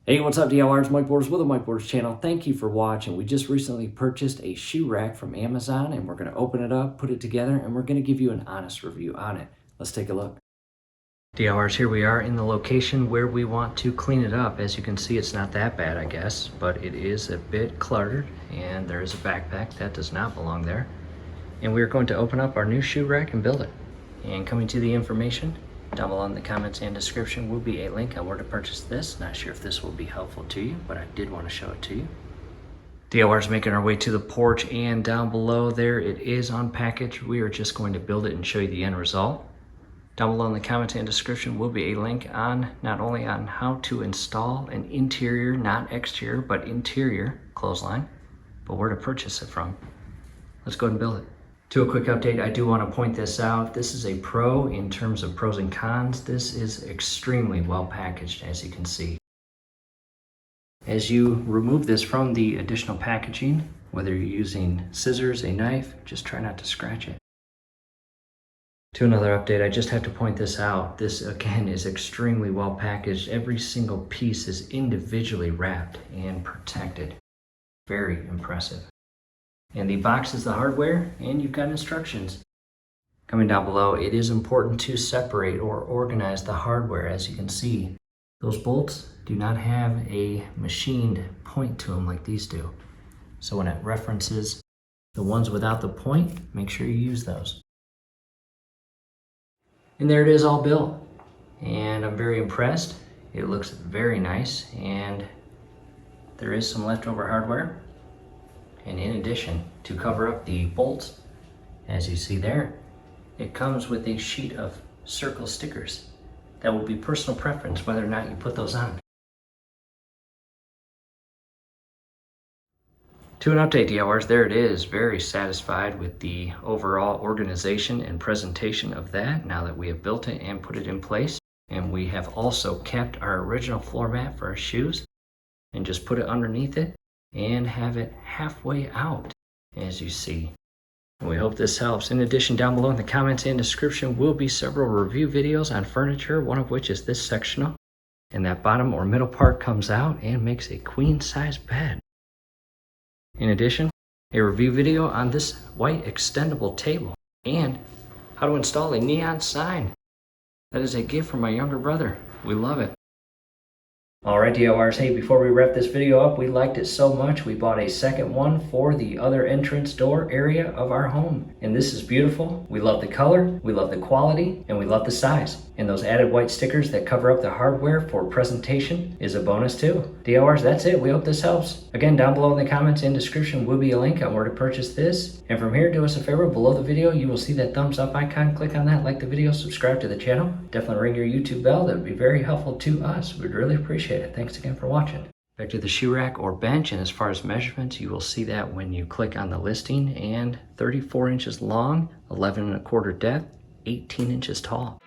Hey, what's up, DIYers? Mike Borders with the Mike Borders channel. Thank you for watching. We just recently purchased a shoe rack from Amazon, and we're going to open it up, put it together, and we're going to give you an honest review on it. Let's take a look. DIYers, here we are in the location where we want to clean it up. As you can see, it's not that bad, I guess, but it is a bit cluttered, and there is a backpack that does not belong there. And we're going to open up our new shoe rack and build it. And coming to the information, down below in the comments and description will be a link on where to purchase this. Not sure if this will be helpful to you, but I did want to show it to you. DIYers making our way to the porch, and down below there it is unpackaged. We are just going to build it and show you the end result. Down below in the comments and description will be a link on not only on how to install an interior, not exterior, but interior clothesline, but where to purchase it from. Let's go ahead and build it. To a quick update, I do want to point this out. This is a pro in terms of pros and cons. This is extremely well packaged, as you can see. As you remove this from the additional packaging, whether you're using scissors, a knife, just try not to scratch it. To another update, I just have to point this out. This again is extremely well packaged. Every single piece is individually wrapped and protected. Very impressive. And the box is the hardware, and you've got instructions. Coming down below, it is important to separate or organize the hardware. As you can see, those bolts do not have a machined point to them like these do. So when it references the ones without the point, make sure you use those. And there it is, all built. And I'm very impressed. It looks very nice, and there is some leftover hardware. And in addition, to cover up the bolts, as you see there, it comes with a sheet of circle stickers. That will be personal preference whether or not you put those on. To an update, DIYers, there it is. Very satisfied with the overall organization and presentation of that now that we have built it and put it in place. And we have also kept our original floor mat for our shoes and just put it underneath it and have it halfway out, as you see. We hope this helps. In addition, down below in the comments and description will be several review videos on furniture, one of which is this sectional. And that bottom or middle part comes out and makes a queen size bed. In addition, a review video on this white extendable table and how to install a neon sign. That is a gift from my younger brother. We love it. Alright, DIYers, hey, before we wrap this video up, we liked it so much we bought a second one for the other entrance door area of our home. And this is beautiful. We love the color, we love the quality, and we love the size. And those added white stickers that cover up the hardware for presentation is a bonus too. DIYers, that's it. We hope this helps. Again, down below in the comments and description will be a link on where to purchase this. And from here, do us a favor, below the video you will see that thumbs up icon. Click on that, like the video, subscribe to the channel. Definitely ring your YouTube bell. That would be very helpful to us. We'd really appreciate it. Thanks again for watching. Back to the shoe rack or bench, and as far as measurements, you will see that when you click on the listing, and 34 inches long, 11 1/4 depth, 18 inches tall.